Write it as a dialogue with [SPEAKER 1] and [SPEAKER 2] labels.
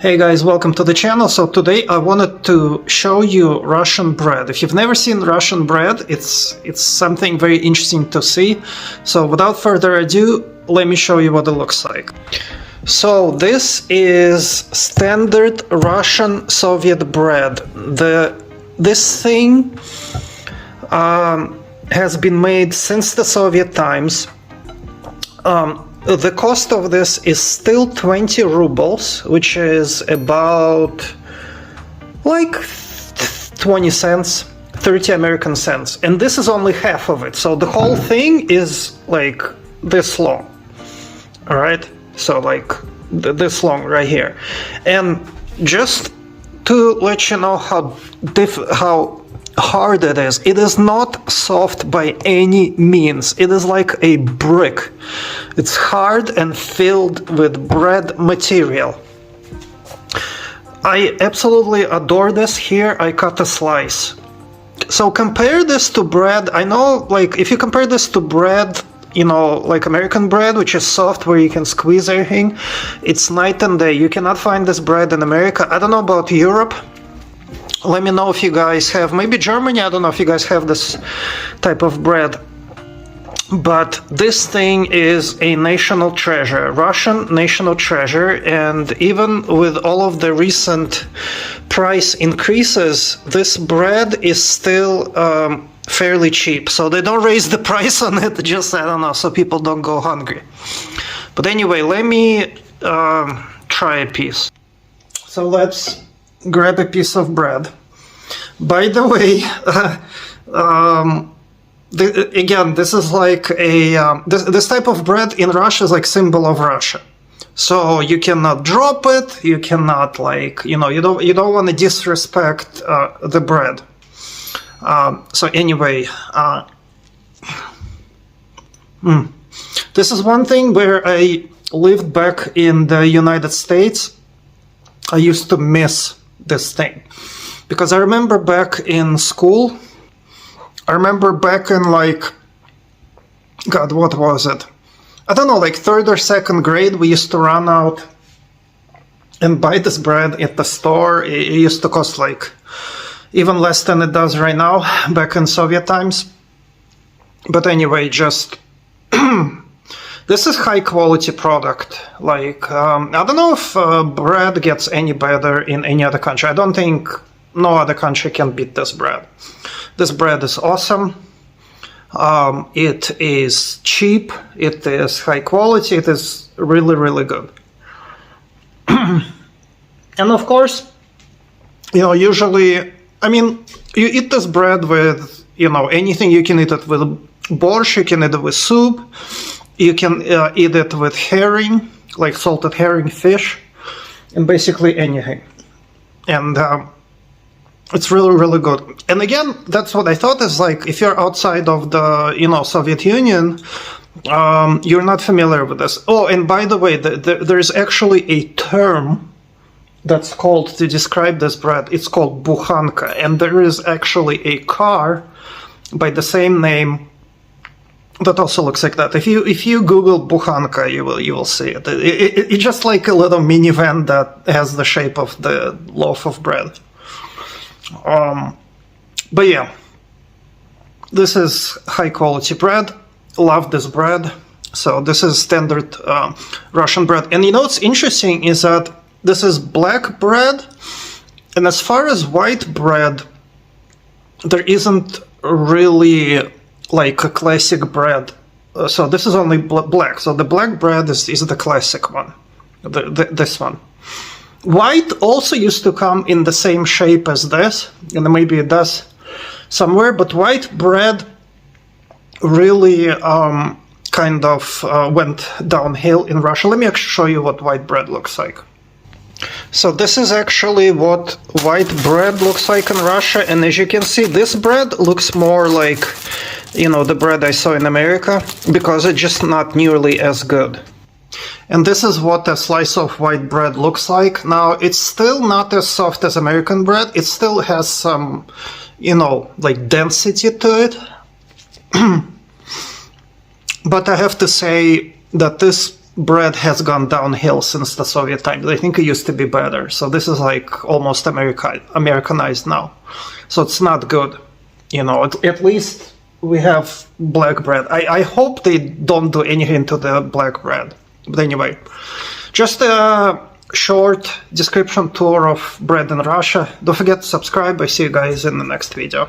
[SPEAKER 1] Hey guys, welcome to the channel. So today I wanted to show you Russian bread. If you've never seen Russian bread, it's something very interesting to see. So without further ado, let me show you what it looks like. So this is standard Russian Soviet bread. This thing has been made since the Soviet times. The cost of this is still 20 rubles, which is about like 20 cents, 30 American cents. And this is only half of it. So the whole thing is like this long. All right. So like this long right here. And just to let you know how hard it is not soft by any means. It is like a brick. It's hard and filled with bread material. I absolutely adore this. Here I cut a slice. So compare this to bread. I know, like, if you compare this to bread, you know, like American bread, which is soft, where you can squeeze everything, it's night and day. You cannot find this bread in America. I don't know about Europe. Let me know if you guys have, maybe Germany, I don't know if you guys have this type of bread. But this thing is a national treasure, Russian national treasure, and even with all of the recent price increases, this bread is still fairly cheap. So they don't raise the price on it, just, I don't know, so people don't go hungry. But anyway, let me try a piece. So let's grab a piece of bread. By the way, again, this is like a this type of bread in Russia is like symbol of Russia. So you cannot drop it. You cannot, like, you know, you don't want to disrespect the bread. So anyway, this is one thing where I lived back in the United States. I used to miss this thing, because I remember back in school, I remember back in, like, God, what was it? I don't know, like third or second grade, we used to run out and buy this bread at the store. It used to cost like even less than it does right now, back in Soviet times. But anyway, just this is high quality product. Like, I don't know if bread gets any better in any other country. I don't think no other country can beat this bread. This bread is awesome. It is cheap. It is high quality. It is really, really good. And of course, you know, usually, I mean, you eat this bread with, you know, anything. You can eat it with borscht. You can eat it with soup. You can eat it with herring, like salted herring fish, and basically anything. And it's really, really good. And again, that's what I thought is, like, if you're outside of the, you know, Soviet Union, you're not familiar with this. Oh, and by the way, there's actually a term that's called to describe this bread. It's called bukhanka. And there is actually a car by the same name that also looks like that. If you Google bukhanka, you will see it. It's just like a little minivan that has the shape of the loaf of bread. But yeah, this is high quality bread. Love this bread. So this is standard Russian bread. And you know what's interesting is that this is black bread, and as far as white bread, there isn't really like a classic bread. So this is only black. So the black bread is the classic one, this one. White also used to come in the same shape as this, and maybe it does somewhere, but white bread really kind of went downhill in Russia. Let me actually show you what white bread looks like. So this is actually what white bread looks like in Russia, and as you can see, this bread looks more like, you know, the bread I saw in America, because it's just not nearly as good. And this is what a slice of white bread looks like. Now, it's still not as soft as American bread. It still has some, you know, like density to it. But I have to say that this bread has gone downhill since the Soviet times. I think it used to be better. So this is like almost Americanized now. So it's not good. You know, at least we have black bread. I hope they don't do anything to the black bread. But anyway, just a short description tour of bread in Russia. Don't forget to subscribe. I see you guys in the next video.